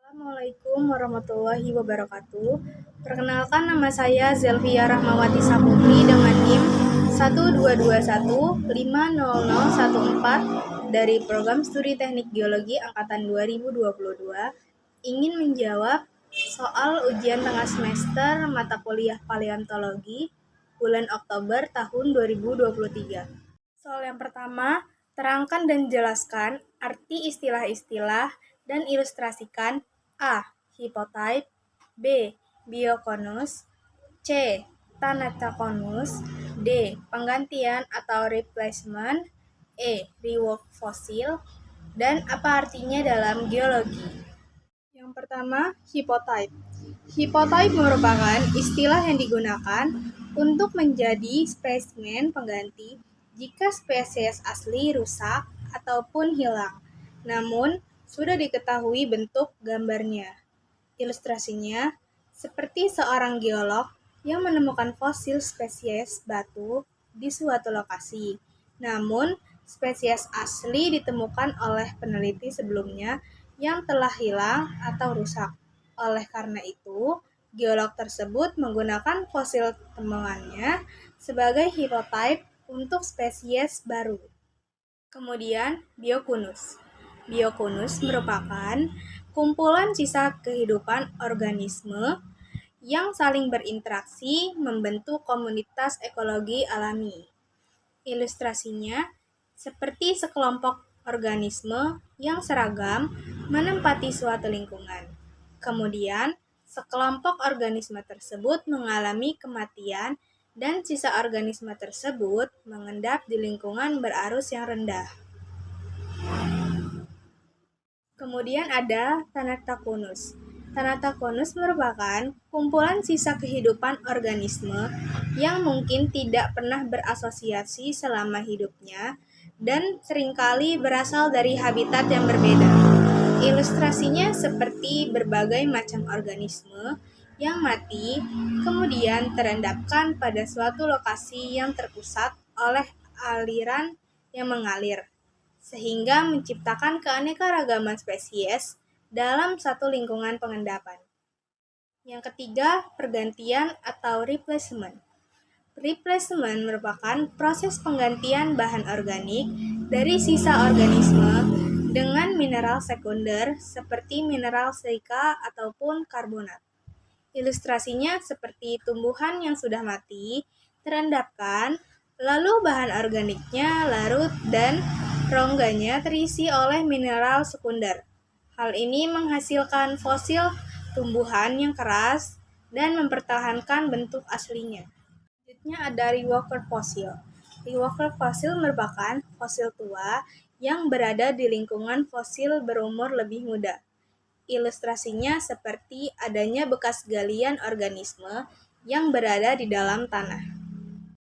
Assalamualaikum warahmatullahi wabarakatuh. Perkenalkan, nama saya Zelvia Rahmawati Saputri dengan NIM 122150014 dari Program Studi Teknik Geologi Angkatan 2022, ingin menjawab soal ujian tengah semester mata kuliah Paleontologi bulan Oktober tahun 2023. Soal yang pertama, terangkan dan jelaskan arti istilah-istilah dan ilustrasikan A. Hipotype, B. Bioconus, C. Thanatoconus, D. Penggantian atau replacement, E. Rework fossil, dan apa artinya dalam geologi. Yang pertama, hipotype. Hipotype merupakan istilah yang digunakan untuk menjadi spesimen pengganti jika spesies asli rusak ataupun hilang, namun sudah diketahui bentuk gambarnya. Ilustrasinya seperti seorang geolog yang menemukan fosil spesies batu di suatu lokasi, namun spesies asli ditemukan oleh peneliti sebelumnya yang telah hilang atau rusak. Oleh karena itu, geolog tersebut menggunakan fosil temuannya sebagai hipotype untuk spesies baru. Kemudian, Bioconus. Bioconus merupakan kumpulan sisa kehidupan organisme yang saling berinteraksi membentuk komunitas ekologi alami. Ilustrasinya seperti sekelompok organisme yang seragam menempati suatu lingkungan. Kemudian, sekelompok organisme tersebut mengalami kematian dan sisa organisme tersebut mengendap di lingkungan berarus yang rendah. Kemudian ada Thanatoconus. Thanatoconus merupakan kumpulan sisa kehidupan organisme yang mungkin tidak pernah berasosiasi selama hidupnya dan seringkali berasal dari habitat yang berbeda. Ilustrasinya seperti berbagai macam organisme yang mati kemudian terendapkan pada suatu lokasi yang terpusat oleh aliran yang mengalir, sehingga menciptakan keanekaragaman spesies dalam satu lingkungan pengendapan. Yang ketiga, pergantian atau replacement. Replacement merupakan proses penggantian bahan organik dari sisa organisme dengan mineral sekunder seperti mineral silika ataupun karbonat. Ilustrasinya seperti tumbuhan yang sudah mati, terendapkan, lalu bahan organiknya larut dan rongganya terisi oleh mineral sekunder. Hal ini menghasilkan fosil tumbuhan yang keras dan mempertahankan bentuk aslinya. Selanjutnya ada reworker fossil. Reworker fossil merupakan fosil tua yang berada di lingkungan fosil berumur lebih muda. Ilustrasinya seperti adanya bekas galian organisme yang berada di dalam tanah.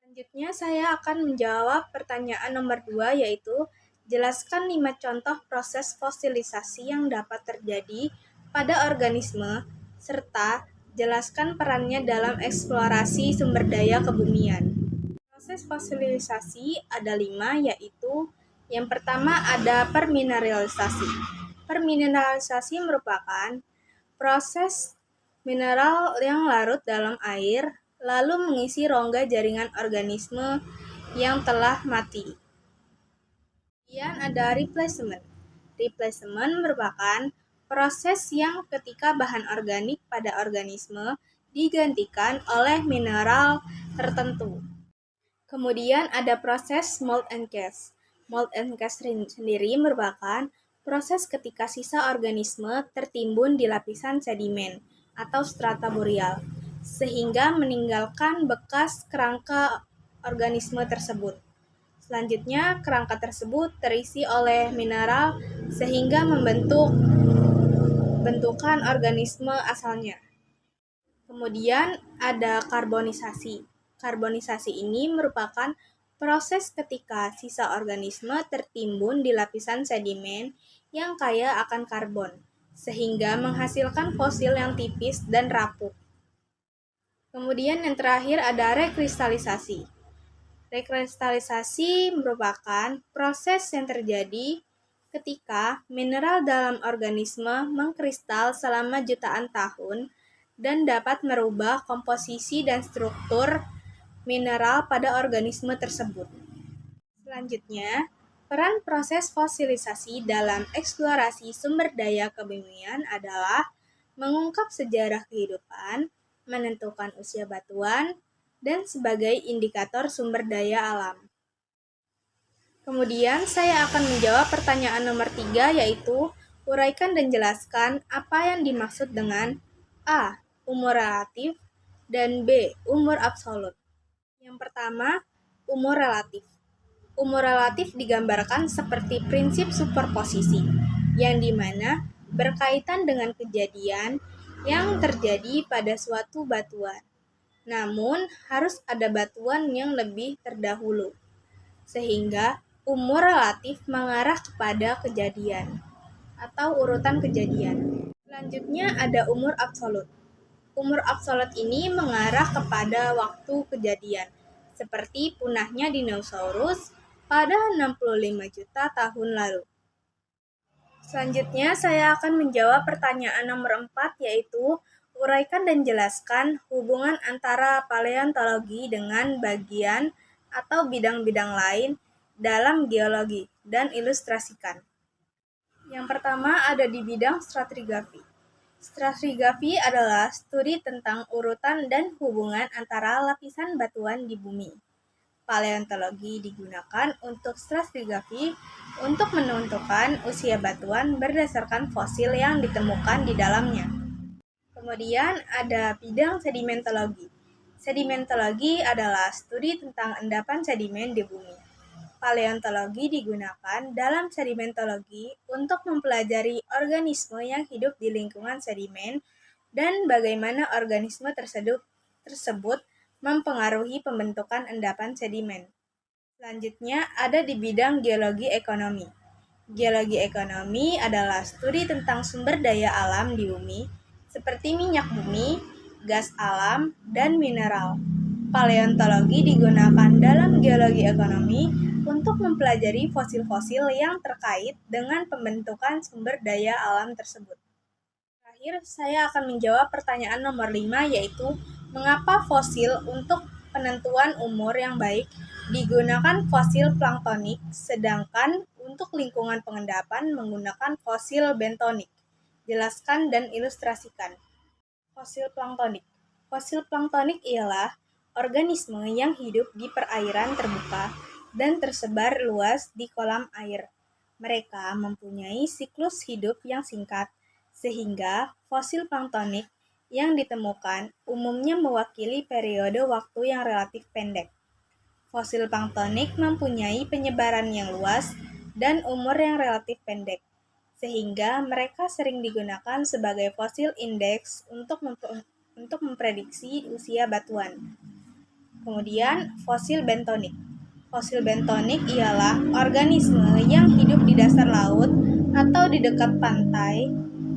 Selanjutnya saya akan menjawab pertanyaan nomor 2, yaitu jelaskan 5 contoh proses fosilisasi yang dapat terjadi pada organisme serta jelaskan perannya dalam eksplorasi sumber daya kebumian. Proses fosilisasi ada 5, yaitu yang pertama ada permineralisasi. Permineralisasi merupakan proses mineral yang larut dalam air lalu mengisi rongga jaringan organisme yang telah mati. Kemudian ada replacement. Replacement merupakan proses yang ketika bahan organik pada organisme digantikan oleh mineral tertentu. Kemudian ada proses mold and cast. Mold and cast sendiri merupakan proses ketika sisa organisme tertimbun di lapisan sedimen atau strata boreal, sehingga meninggalkan bekas kerangka organisme tersebut. Selanjutnya, kerangka tersebut terisi oleh mineral sehingga membentuk bentukan organisme asalnya. Kemudian ada karbonisasi. Karbonisasi ini merupakan proses ketika sisa organisme tertimbun di lapisan sedimen yang kaya akan karbon, sehingga menghasilkan fosil yang tipis dan rapuh. Kemudian yang terakhir ada rekristalisasi. Rekristalisasi merupakan proses yang terjadi ketika mineral dalam organisme mengkristal selama jutaan tahun dan dapat merubah komposisi dan struktur mineral pada organisme tersebut. Selanjutnya, peran proses fosilisasi dalam eksplorasi sumber daya kebumian adalah mengungkap sejarah kehidupan, menentukan usia batuan, dan sebagai indikator sumber daya alam. Kemudian saya akan menjawab pertanyaan nomor 3, yaitu uraikan dan jelaskan apa yang dimaksud dengan A. Umur relatif dan B. Umur absolut. Yang pertama, umur relatif. Umur relatif digambarkan seperti prinsip superposisi, yang dimana berkaitan dengan kejadian yang terjadi pada suatu batuan. Namun, harus ada batuan yang lebih terdahulu, sehingga umur relatif mengarah kepada kejadian atau urutan kejadian. Selanjutnya ada umur absolut. Umur absolut ini mengarah kepada waktu kejadian, seperti punahnya dinosaurus pada 65 juta tahun lalu. Selanjutnya saya akan menjawab pertanyaan nomor 4, yaitu uraikan dan jelaskan hubungan antara paleontologi dengan bagian atau bidang-bidang lain dalam geologi dan ilustrasikan. Yang pertama ada di bidang stratigrafi. Stratigrafi adalah studi tentang urutan dan hubungan antara lapisan batuan di bumi. Paleontologi digunakan untuk stratigrafi untuk menentukan usia batuan berdasarkan fosil yang ditemukan di dalamnya. Kemudian ada bidang sedimentologi. Sedimentologi adalah studi tentang endapan sedimen di bumi. Paleontologi digunakan dalam sedimentologi untuk mempelajari organisme yang hidup di lingkungan sedimen dan bagaimana organisme tersebut mempengaruhi pembentukan endapan sedimen. Selanjutnya ada di bidang geologi ekonomi. Geologi ekonomi adalah studi tentang sumber daya alam di bumi, seperti minyak bumi, gas alam, dan mineral. Paleontologi digunakan dalam geologi ekonomi untuk mempelajari fosil-fosil yang terkait dengan pembentukan sumber daya alam tersebut. Terakhir, saya akan menjawab pertanyaan nomor 5, yaitu mengapa fosil untuk penentuan umur yang baik digunakan fosil planktonik, sedangkan untuk lingkungan pengendapan menggunakan fosil bentonik. Jelaskan dan ilustrasikan. Fosil planktonik. Fosil planktonik ialah organisme yang hidup di perairan terbuka dan tersebar luas di kolam air. Mereka mempunyai siklus hidup yang singkat, sehingga fosil planktonik yang ditemukan umumnya mewakili periode waktu yang relatif pendek. Fosil planktonik mempunyai penyebaran yang luas dan umur yang relatif pendek, sehingga mereka sering digunakan sebagai fosil indeks untuk memprediksi usia batuan. Kemudian, fosil bentonik. Fosil bentonik ialah organisme yang hidup di dasar laut atau di dekat pantai.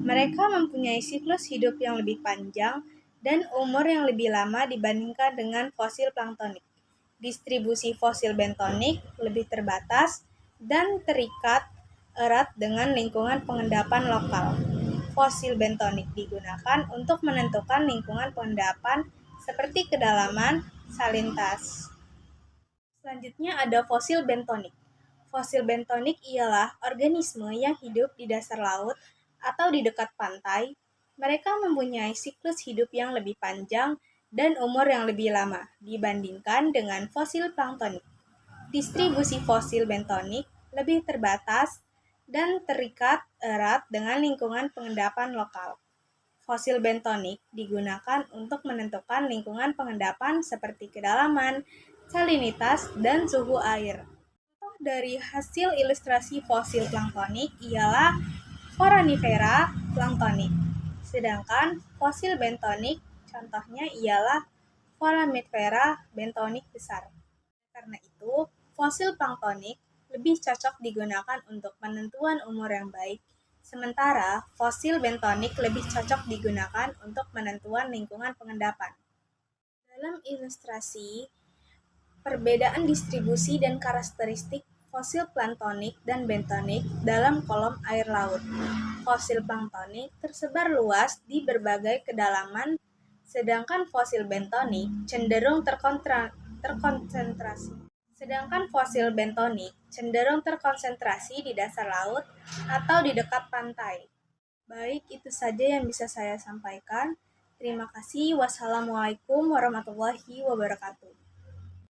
Mereka mempunyai siklus hidup yang lebih panjang dan umur yang lebih lama dibandingkan dengan fosil planktonik. Distribusi fosil bentonik lebih terbatas dan terikat erat dengan lingkungan pengendapan lokal. Fosil bentonik digunakan untuk menentukan lingkungan pengendapan seperti kedalaman, salintas. Selanjutnya ada fosil bentonik. Fosil bentonik ialah organisme yang hidup di dasar laut atau di dekat pantai. Mereka mempunyai siklus hidup yang lebih panjang dan umur yang lebih lama dibandingkan dengan fosil planktonik. Distribusi fosil bentonik lebih terbatas dan terikat erat dengan lingkungan pengendapan lokal. Fosil bentonik digunakan untuk menentukan lingkungan pengendapan seperti kedalaman, salinitas, dan suhu air. Contoh dari hasil ilustrasi fosil planktonik ialah Foraminifera planktonik. Sedangkan fosil bentonik contohnya ialah Foraminifera bentonik besar. Karena itu, fosil planktonik lebih cocok digunakan untuk penentuan umur yang baik, sementara fosil bentonik lebih cocok digunakan untuk penentuan lingkungan pengendapan. Dalam ilustrasi, perbedaan distribusi dan karakteristik fosil planktonik dan bentonik dalam kolom air laut. Fosil planktonik tersebar luas di berbagai kedalaman, sedangkan fosil bentonik cenderung terkonsentrasi di dasar laut atau di dekat pantai. Baik, itu saja yang bisa saya sampaikan. Terima kasih. Wassalamualaikum warahmatullahi wabarakatuh.